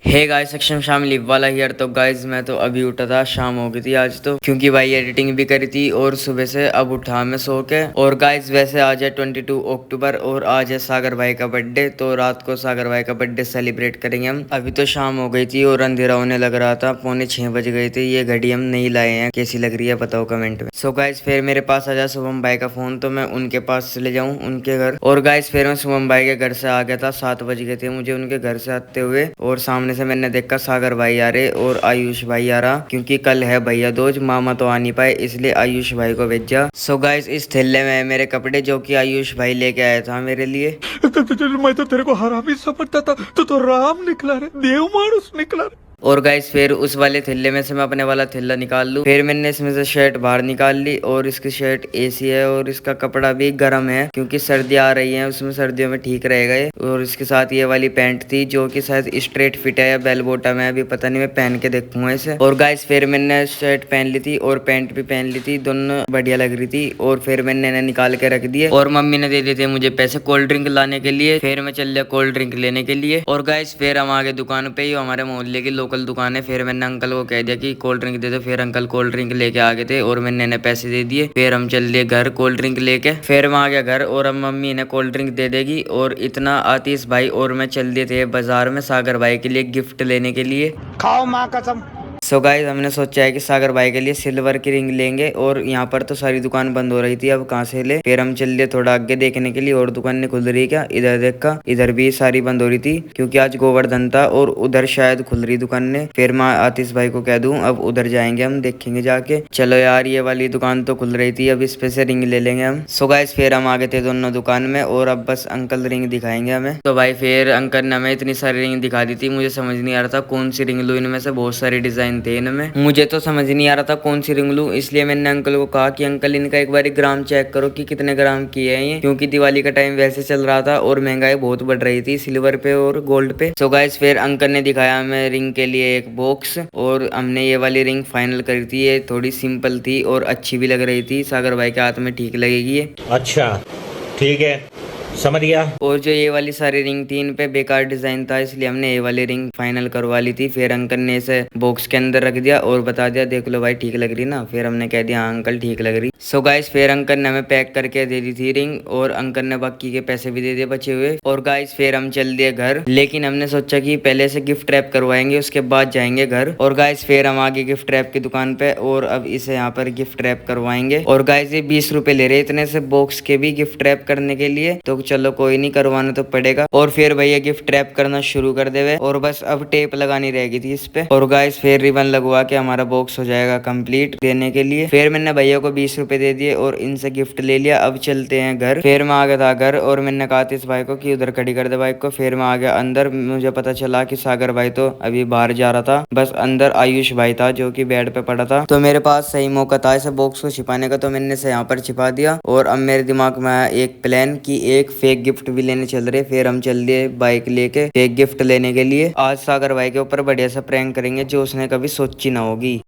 Hey guys, सक्षम शामिल वाला हियर। तो गाइस मैं तो अभी उठा था, शाम हो गई थी आज तो, क्योंकि भाई एडिटिंग भी करी थी और सुबह से अब उठा मैं सो के। और गाइस वैसे आज है 22 अक्टूबर और आज है सागर भाई का बर्थडे। तो रात को सागर भाई का बर्थडे सेलिब्रेट करेंगे हम। अभी तो शाम हो गई थी और अंधेरा होने लग रहा था, 5:45 बज गए थे। ये घड़ी हम नहीं लाए हैं, कैसी लग रही है बताओ कमेंट में। सो गाइस फिर मेरे पास आ जा शुभम भाई का फोन, तो मैं उनके पास चले जाऊँ उनके घर। और गाइस फिर मैं शुभम भाई के घर से आ गया था, 7 बज गए थे मुझे उनके घर से आते हुए। और सामने से मैंने देखा सागर भाई आ रहे और आयुष भाई आ रहा, क्योंकि कल है भैया दूज, मामा तो आ नहीं पाए इसलिए आयुष भाई को भेजा। सो गाइस इस थैले में है मेरे कपड़े जो कि आयुष भाई लेके आया था मेरे लिए। मैं तो तेरे को हरामी समझता था, तो राम निकला रे, देव मानुस निकला रे। और गाइस फिर उस वाले थैले में से मैं अपने वाला थैला निकाल लूं। फिर मैंने इसमें से शर्ट बाहर निकाल ली और इसकी शर्ट एसी है और इसका कपड़ा भी गर्म है, क्योंकि सर्दियां आ रही हैं, उसमें सर्दियों में ठीक रहेगा ये। और इसके साथ ये वाली पैंट थी जो कि शायद स्ट्रेट फिट है या बेल बॉटम है, अभी पता नहीं, मैं पहन के देखूंगा इसे। और गाइस फिर मैंने शर्ट पहन ली थी और पैंट भी पहन ली थी, दोनों बढ़िया लग रही थी। और फिर मैंने इन्हें निकाल के रख दिए और मम्मी ने दे दिए थे मुझे पैसे कोल्ड ड्रिंक लाने के लिए। फिर मैं चल लिया कोल्ड ड्रिंक लेने के लिए। और गाइस फिर हम आगे दुकान पे ही, हमारे मोहल्ले की लोकल दुकान है। फिर मैंने अंकल को कह दिया कि कोल्ड ड्रिंक दे दो। फिर अंकल कोल्ड ड्रिंक लेके आ गए थे और मैंने इन्हें पैसे दे दिए। फिर हम चल दिए घर कोल्ड ड्रिंक लेके। फिर मैं आ गया घर और अब मम्मी इन्हें कोल्ड ड्रिंक दे देगी। और इतना आतिश भाई और मैं चल दिए थे बाजार में सागर भाई के लिए गिफ्ट लेने के लिए। खाओ माँ कसम। सो गाइस हमने सोचा है कि सागर भाई के लिए सिल्वर की रिंग लेंगे। और यहाँ पर तो सारी दुकान बंद हो रही थी, अब कहाँ से ले। फिर हम चल दिए थोड़ा आगे देखने के लिए और दुकानें खुल रही है क्या। इधर देखा, इधर भी सारी बंद हो रही थी क्योंकि आज गोवर्धन था और उधर शायद खुल रही दुकानें। फिर मैं आतिश भाई को कह दूं अब उधर जाएंगे, हम देखेंगे जाके। चलो यार ये वाली दुकान तो खुल रही थी, अब इस पे से रिंग ले लेंगे हम। सो गाइस फिर हम आगे थे दोनों दुकान में और अब बस अंकल रिंग दिखाएंगे हमें। तो भाई फिर अंकल ने हमें इतनी सारी रिंग दिखा दी थी, मुझे समझ नहीं आ रहा था कौन सी रिंग लूं। इनमें से बहुत सारी डिजाइन थे इनमें, मुझे तो समझ नहीं आ रहा था कौन सी रिंग लूं। इसलिए मैंने अंकल को कहा कि अंकल इनका एक बार ग्राम चेक करो कि कितने ग्राम की है ये, क्योंकि दिवाली का टाइम वैसे चल रहा था और महंगाई बहुत बढ़ रही थी सिल्वर पे और गोल्ड पे। सो गाइस फिर अंकल ने दिखाया हमें रिंग के लिए एक बॉक्स और हमने ये वाली रिंग फाइनल करी थी। ये थोड़ी सिंपल थी और अच्छी भी लग रही थी, सागर भाई के हाथ में ठीक लगेगी ये। अच्छा ठीक है, समझ गया। और जो ये वाली सारी रिंग थी इन पे बेकार डिजाइन था, इसलिए हमने ये वाली रिंग फाइनल करवा ली थी। फिर अंकल ने इसे बॉक्स के अंदर रख दिया और बता दिया देख लो भाई ठीक लग रही ना। फिर हमने कह दिया हाँ अंकल ठीक लग रही। सो गाइस फिर अंकल ने हमें पैक करके दे दी थी रिंग और अंकल ने बाकी के पैसे भी दे दिए बचे हुए। और गाइस फिर हम चल दिए घर, लेकिन हमने सोचा कि पहले से गिफ्ट रैप करवाएंगे उसके बाद जाएंगे घर। और गाइस फिर हम आगे गिफ्ट रैप की दुकान पे और अब इसे यहाँ पर गिफ्ट रैप करवाएंगे। और गाइस ये 20 रुपए ले रहे इतने से बॉक्स के भी गिफ्ट रैप करने के लिए, तो चलो कोई नहीं, करवाना तो पड़ेगा। और फिर भैया गिफ्ट रैप करना शुरू कर देवे और बस अब टेप लगानी रहेगी थी इस पे। और गाइस फिर रिबन लगवा के हमारा बॉक्स हो जाएगा कंप्लीट देने के लिए। फिर मैंने भैया को 20 रुपए दे दिए और इनसे गिफ्ट ले लिया। अब चलते हैं घर। फिर मैं आ गया था घर और मैंने कहा था इस भाई को कि उधर खड़ी कर दे बाइक को। फिर मैं आ गया अंदर, मुझे पता चला कि सागर भाई तो अभी बाहर जा रहा था, बस अंदर आयुष भाई था जो कि बेड पे पड़ा था। तो मेरे पास सही मौका था इसे बॉक्स को छिपाने का, तो मैंने इसे यहाँ पर छिपा दिया। और अब मेरे दिमाग में आया एक प्लान की एक फेक गिफ्ट भी लेने चल रहे। फिर हम चल दिए बाइक लेके फेक गिफ्ट लेने के लिए। आज सागर भाई के ऊपर बढ़िया सा प्रैंक करेंगे जो उसने कभी सोची ना होगी।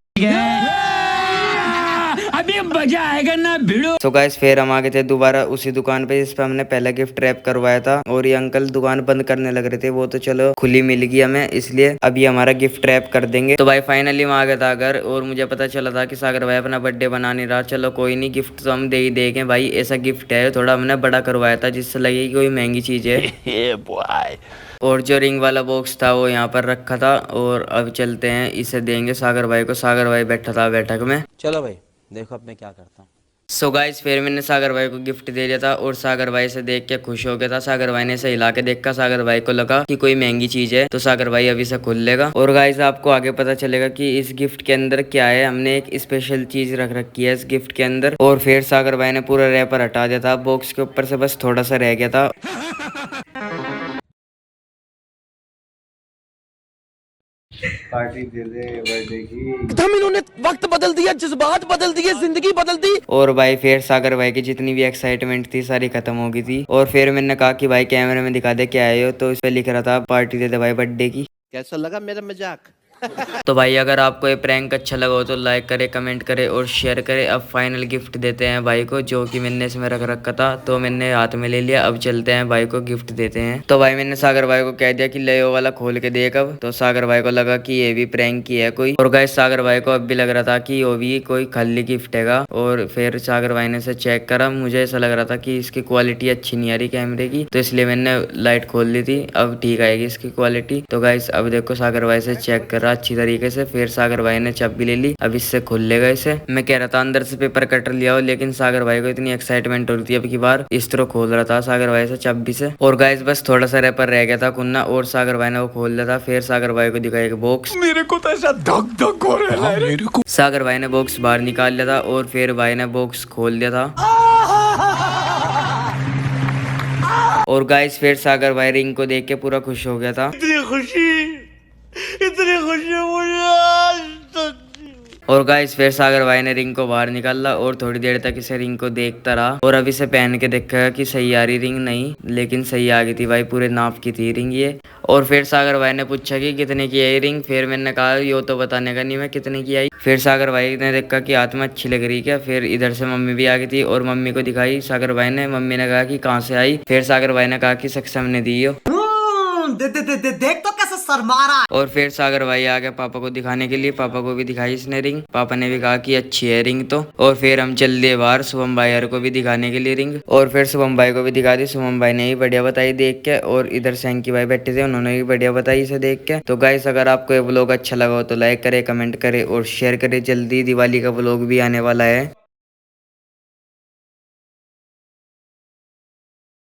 अभी मजा आएगा ना भिड़ो। सो गाइस फिर हम आ गए थे दोबारा उसी दुकान पे जिस पे हमने पहला गिफ्ट रैप करवाया था। और ये अंकल दुकान बंद करने लग रहे थे, वो तो चलो खुली मिल गई हमें, इसलिए अभी हमारा गिफ्ट रैप कर देंगे। तो भाई फाइनली मैं आ गया था घर और मुझे पता चला था कि सागर भाई अपना बर्थडे बना नहीं रहा। चलो कोई नहीं, गिफ्ट तो हम दे ही देंगे भाई, ऐसा गिफ्ट है थोड़ा हमने बड़ा करवाया था जिससे लगे कि कोई महंगी चीज है। और जो रिंग वाला बॉक्स था वो यहाँ पर रखा था और अब चलते हैं इसे देंगे सागर भाई को। सागर भाई बैठा था बैठक में। चलो भाई देखो अब मैं क्या करता हूँ। सो गाइस फिर मैंने सागर भाई को गिफ्ट दे दिया था और सागर भाई से देख के खुश हो गया था। सागर भाई ने इसे हिला के देखा, सागर भाई को लगा कि कोई महंगी चीज है, तो सागर भाई अभी से खोल लेगा। और गाइस आपको आगे पता चलेगा कि इस गिफ्ट के अंदर क्या है। हमने एक स्पेशल चीज रख रखी है इस गिफ्ट के अंदर। और फिर सागर भाई ने पूरा रैपर हटा दिया था बॉक्स के ऊपर से, बस थोड़ा सा रह गया था। पार्टी दे दे बर्थडे की। एकदम इन्होंने वक्त बदल दिया, जज्बात बदल दिए, जिंदगी बदल दी। और भाई फिर सागर भाई की जितनी भी एक्साइटमेंट थी सारी खत्म हो गई थी। और फिर मैंने कहा कि भाई कैमरे में दिखा दे क्या आए हो, तो इस पे लिख रहा था पार्टी दे दे भाई बर्थडे की। कैसा लगा मेरा मजाक? तो भाई अगर आपको ये प्रैंक अच्छा लगा हो तो लाइक करे, कमेंट करे और शेयर करे। अब फाइनल गिफ्ट देते हैं भाई को, जो कि मैंने इसमें रख रखा था तो मैंने हाथ में ले लिया। अब चलते हैं भाई को गिफ्ट देते हैं। तो भाई मैंने सागर भाई को कह दिया कि ले वो वाला खोल के देख। अब तो सागर भाई को लगा कि ये भी प्रैंक की है कोई, और गाइस सागर भाई को अब भी लग रहा था कि वो भी कोई खाली गिफ्ट हैगा। और फिर सागर भाई ने इसे चेक करा, मुझे ऐसा लग रहा था कि इसकी क्वालिटी अच्छी नहीं आ रही कैमरे की, तो इसलिए मैंने लाइट खोल ली थी। अब ठीक आएगी इसकी क्वालिटी। तो गाइस अब देखो सागर भाई से चेक कर रहा अच्छी तरीके से। फिर सागर भाई ने चाबी ले ली, अब इससे खोल लेगा इसे। मैं कह रहा था अंदर से पेपर कटर लिया हो, लेकिन सागर भाई को इतनी एक्साइटमेंट हो रही थी अब की बार, इस तरह खोल रहा था सागर भाई से चाबी से। और गाइस बस थोड़ा सा रेपर रह गया था खुलना, और सागर भाई ने वो खोल लिया था। फिर सागर भाई को दिखाया एक बॉक्स। मेरे को तो ऐसा धक धक हो रहा है मेरे को। सागर भाई ने बॉक्स बाहर निकाल लिया था और फिर भाई ने बॉक्स खोल दिया था। और गाइस फिर सागर भाई रिंग को देख के पूरा खुश हो गया था। इतनी खुशी मुझे आज तक। और गाइस फिर सागर भाई ने रिंग को बाहर निकाला और थोड़ी देर तक इसे रिंग को देखता रहा। और अब इसे पहन के देखा कि सही आ रही रिंग, नहीं लेकिन सही आ गई थी भाई, पूरे नाप की थी रिंग ये। और फिर सागर भाई ने पूछा कि कितने की आई रिंग। फिर मैंने कहा यो तो बताने का नहीं मैं कितने की आई। फिर सागर भाई ने देखा कि हाथ में अच्छी लग रही क्या। फिर इधर से मम्मी भी आ गई थी और मम्मी को दिखाई सागर भाई ने। मम्मी ने कहा कि कहाँ से आई। फिर सागर भाई ने कहा कि सक्षम ने दी हो। देख तो कैसे शर्मा रहा है। और फिर सागर भाई आ गया पापा को दिखाने के लिए। पापा को भी दिखाई इसने रिंग, पापा ने भी कहा कि अच्छी है रिंग तो। और फिर हम चल दिए बाहर शुभम भाई को भी दिखाने के लिए रिंग। और फिर शुभम भाई को भी दिखा दी। शुभम भाई ने भी बढ़िया बताई देख के, और इधर सैंकी भाई बैठे थे, उन्होंने भी बढ़िया बताई इसे देख के। तो गाइस अगर आपको ये व्लॉग अच्छा लगा हो तो लाइक करे, कमेंट करे और शेयर करे। जल्दी दिवाली का व्लॉग भी आने वाला है।